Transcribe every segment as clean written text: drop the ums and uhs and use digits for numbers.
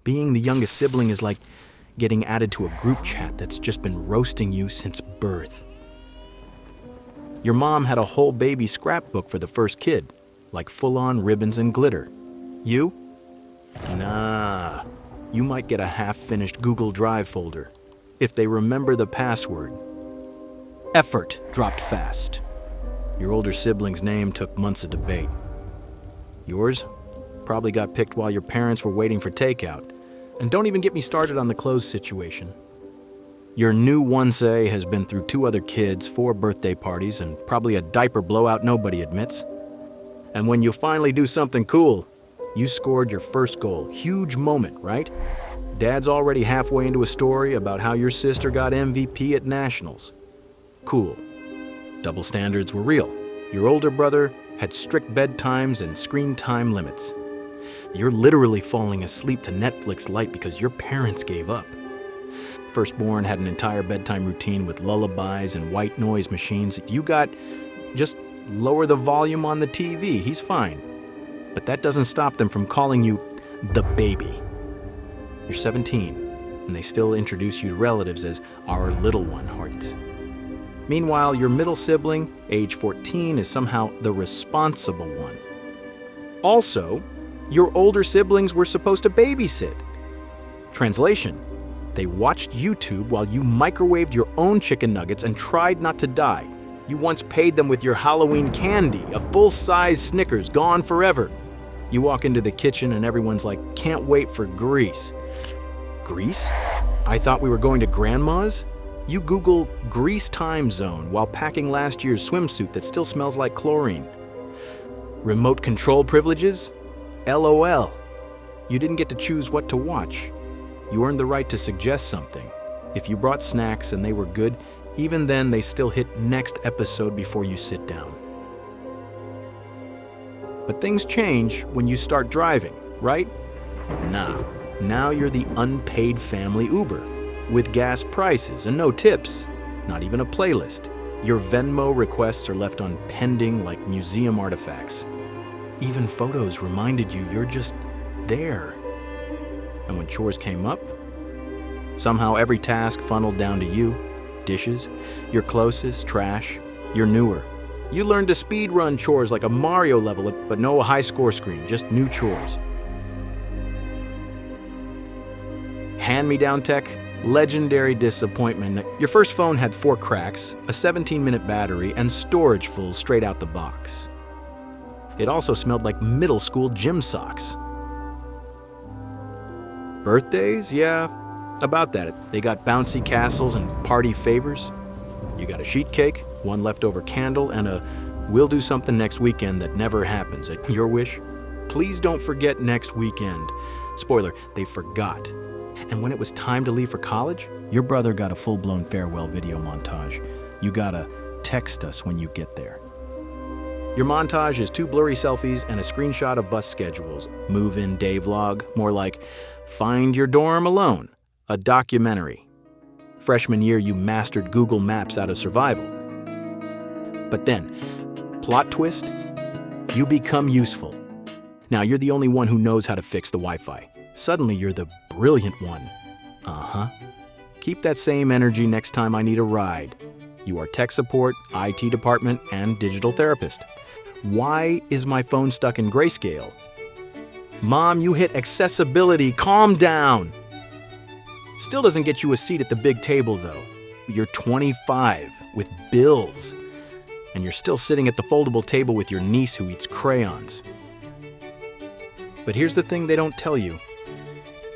Being the youngest sibling is like getting added to a group chat that's just been roasting you since birth. Your mom had a whole baby scrapbook for the first kid, like full-on ribbons and glitter. You? Nah. You might get a half-finished Google Drive folder, if they remember the password. Effort dropped fast. Your older sibling's name took months of debate. Yours probably got picked while your parents were waiting for takeout. And don't even get me started on the clothes situation. Your new 1A has been through 2 other kids, 4 birthday parties, and probably a diaper blowout nobody admits. And when you finally do something cool, you scored your first goal. Huge moment, right? Dad's already halfway into a story about how your sister got MVP at Nationals. Cool. Double standards were real. Your older brother had strict bedtimes and screen time limits. You're literally falling asleep to Netflix Lite because your parents gave up. Firstborn had an entire bedtime routine with lullabies and white noise machines. You got, just lower the volume on the TV, he's fine. But that doesn't stop them from calling you the baby. You're 17, and they still introduce you to relatives as our little one, Hearts. Meanwhile, your middle sibling, age 14, is somehow the responsible one. Also, your older siblings were supposed to babysit. Translation: they watched YouTube while you microwaved your own chicken nuggets and tried not to die. You once paid them with your Halloween candy, a full-size Snickers gone forever. You walk into the kitchen and everyone's like, can't wait for Greece. Greece? I thought we were going to Grandma's? You Google Greece time zone while packing last year's swimsuit that still smells like chlorine. Remote control privileges? LOL. You didn't get to choose what to watch. You earned the right to suggest something. If you brought snacks and they were good, even then they still hit next episode before you sit down. But things change when you start driving, right? Nah. Now you're the unpaid family Uber, with gas prices and no tips, not even a playlist. Your Venmo requests are left on pending like museum artifacts. Even photos reminded you you're just there. And when chores came up, somehow every task funneled down to you. Dishes, your closest, trash, you're newer. You learned to speedrun chores like a Mario level, but no high score screen, just new chores. Hand-me-down tech, legendary disappointment. Your first phone had 4 cracks, a 17-minute battery, and storage full straight out the box. It also smelled like middle school gym socks. Birthdays? Yeah, about that. They got bouncy castles and party favors. You got a sheet cake, 1 leftover candle, and a we'll do something next weekend that never happens at your wish. Please don't forget next weekend. Spoiler, they forgot. And when it was time to leave for college, your brother got a full-blown farewell video montage. You gotta text us when you get there. Your montage is 2 blurry selfies and a screenshot of bus schedules. Move-in day vlog, more like Find Your Dorm Alone, a documentary. Freshman year, you mastered Google Maps out of survival. But then, plot twist, you become useful. Now you're the only one who knows how to fix the Wi-Fi. Suddenly you're the brilliant one. Keep that same energy next time I need a ride. You are tech support, IT department, and digital therapist. Why is my phone stuck in grayscale? Mom, you hit accessibility. Calm down. Still doesn't get you a seat at the big table, though. You're 25 with bills, and you're still sitting at the foldable table with your niece who eats crayons. But here's the thing they don't tell you.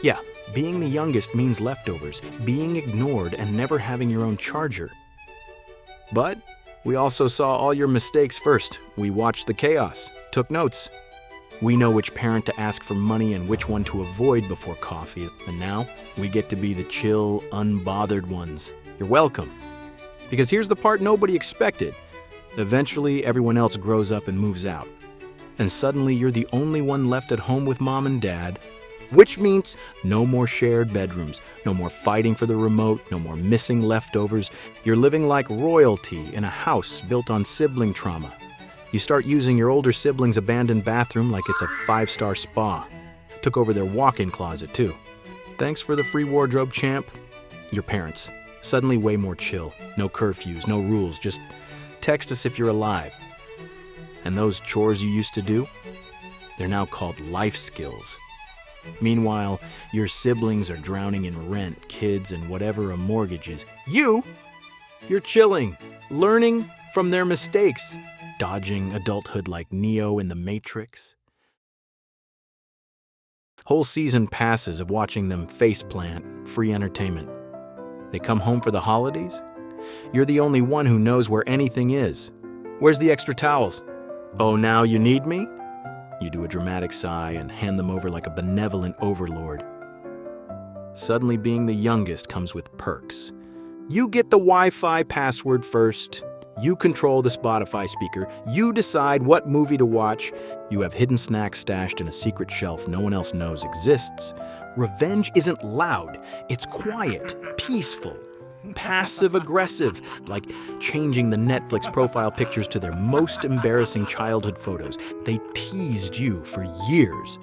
Yeah, being the youngest means leftovers, being ignored, and never having your own charger. But we also saw all your mistakes first. We watched the chaos, took notes. We know which parent to ask for money and which one to avoid before coffee. And now we get to be the chill, unbothered ones. You're welcome. Because here's the part nobody expected. Eventually, everyone else grows up and moves out. And suddenly, you're the only one left at home with mom and dad, which means no more shared bedrooms, no more fighting for the remote, no more missing leftovers. You're living like royalty in a house built on sibling trauma. You start using your older sibling's abandoned bathroom like it's a 5-star spa. Took over their walk-in closet, too. Thanks for the free wardrobe, champ. Your parents. Suddenly way more chill. No curfews, no rules, just text us if you're alive. And those chores you used to do? They're now called life skills. Meanwhile, your siblings are drowning in rent, kids, and whatever a mortgage is. You're chilling, learning from their mistakes, dodging adulthood like Neo in the Matrix. Whole season passes of watching them faceplant, free entertainment. They come home for the holidays? You're the only one who knows where anything is. Where's the extra towels? Oh, now you need me? You do a dramatic sigh and hand them over like a benevolent overlord. Suddenly being the youngest comes with perks. You get the Wi-Fi password first. You control the Spotify speaker. You decide what movie to watch. You have hidden snacks stashed in a secret shelf no one else knows exists. Revenge isn't loud. It's quiet, peaceful, passive-aggressive, like changing the Netflix profile pictures to their most embarrassing childhood photos. They teased you for years.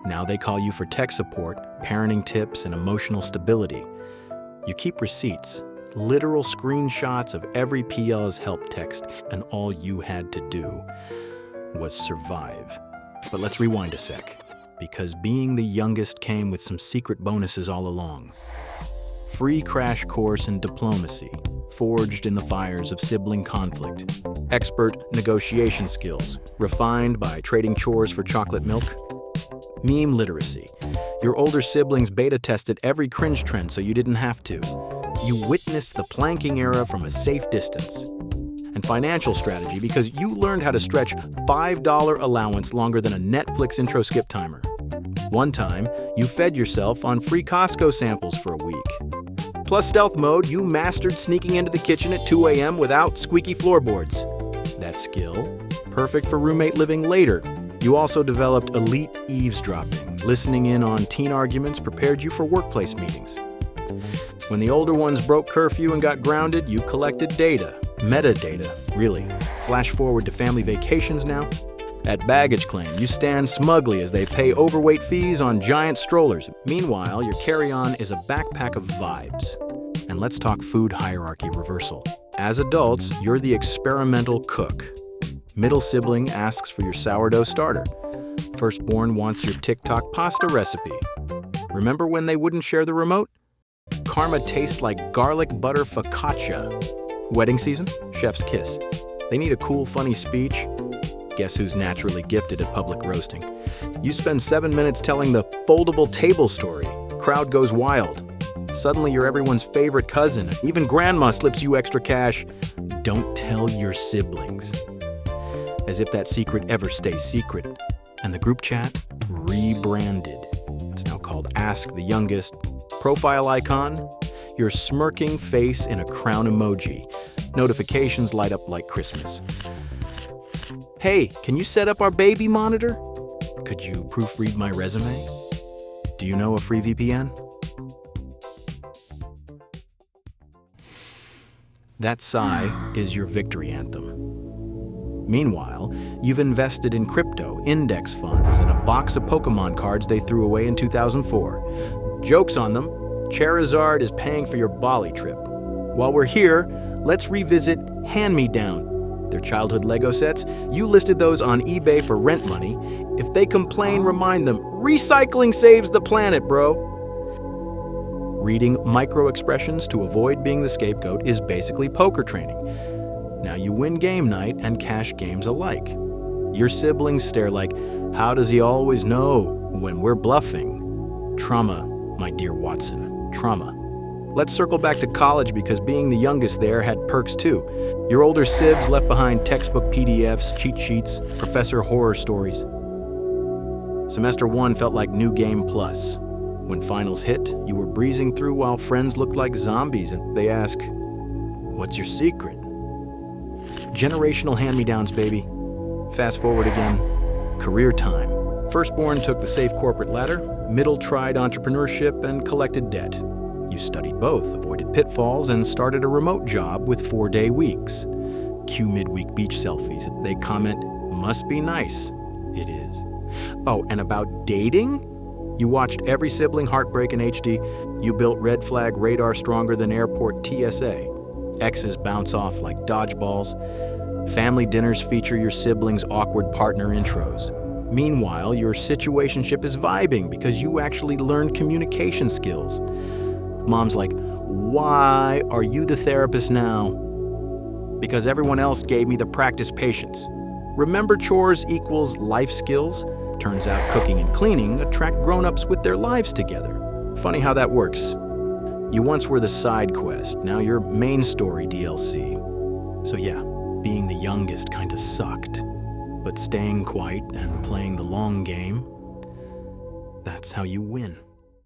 Now they call you for tech support, parenting tips, and emotional stability. You keep receipts, literal screenshots of every PL's help text, and all you had to do was survive. But let's rewind a sec, because being the youngest came with some secret bonuses all along. Free crash course in diplomacy, forged in the fires of sibling conflict. Expert negotiation skills, refined by trading chores for chocolate milk. Meme literacy. Your older siblings beta tested every cringe trend so you didn't have to. You witnessed the planking era from a safe distance. And financial strategy because you learned how to stretch $5 allowance longer than a Netflix intro skip timer. One time, you fed yourself on free Costco samples for a week. Plus stealth mode, you mastered sneaking into the kitchen at 2 a.m. without squeaky floorboards. That skill, perfect for roommate living later. You also developed elite eavesdropping. Listening in on teen arguments prepared you for workplace meetings. When the older ones broke curfew and got grounded, you collected data. Metadata, really. Flash forward to family vacations now. At baggage claim, you stand smugly as they pay overweight fees on giant strollers. Meanwhile, your carry-on is a backpack of vibes. And let's talk food hierarchy reversal. As adults, you're the experimental cook. Middle sibling asks for your sourdough starter. Firstborn wants your TikTok pasta recipe. Remember when they wouldn't share the remote? Karma tastes like garlic butter focaccia. Wedding season? Chef's kiss. They need a cool, funny speech. Guess who's naturally gifted at public roasting? You spend 7 minutes telling the foldable table story. Crowd goes wild. Suddenly you're everyone's favorite cousin. Even grandma slips you extra cash. Don't tell your siblings. As if that secret ever stays secret. And the group chat rebranded. It's now called Ask the Youngest. Profile icon, your smirking face in a crown emoji. Notifications light up like Christmas. Hey, can you set up our baby monitor? Could you proofread my resume? Do you know a free VPN? That sigh is your victory anthem. Meanwhile, you've invested in crypto, index funds, and a box of Pokemon cards they threw away in 2004. Joke's on them, Charizard is paying for your Bali trip. While we're here, let's revisit Hand-Me-Down. Their childhood Lego sets, you listed those on eBay for rent money. If they complain, remind them, recycling saves the planet, bro. Reading micro-expressions to avoid being the scapegoat is basically poker training. Now you win game night and cash games alike. Your siblings stare like, how does he always know when we're bluffing? Trauma, my dear Watson, trauma. Let's circle back to college because being the youngest there had perks too. Your older sibs left behind textbook PDFs, cheat sheets, professor horror stories. Semester 1 felt like New Game Plus. When finals hit, you were breezing through while friends looked like zombies and they ask, what's your secret? Generational hand-me-downs, baby. Fast forward again, career time. Firstborn took the safe corporate ladder, middle tried entrepreneurship and collected debt. You studied both, avoided pitfalls, and started a remote job with 4-day weeks. Cue midweek beach selfies. They comment, must be nice. It is. Oh, and about dating? You watched every sibling heartbreak in HD. You built red flag radar stronger than airport TSA. Exes bounce off like dodgeballs. Family dinners feature your siblings' awkward partner intros. Meanwhile, your situationship is vibing because you actually learned communication skills. Mom's like, "Why are you the therapist now?" "Because everyone else gave me the practice patience." Remember chores equals life skills? Turns out cooking and cleaning attract grown-ups with their lives together. Funny how that works. You once were the side quest, now you're main story DLC. So yeah, being the youngest kinda sucked. But staying quiet and playing the long game, that's how you win.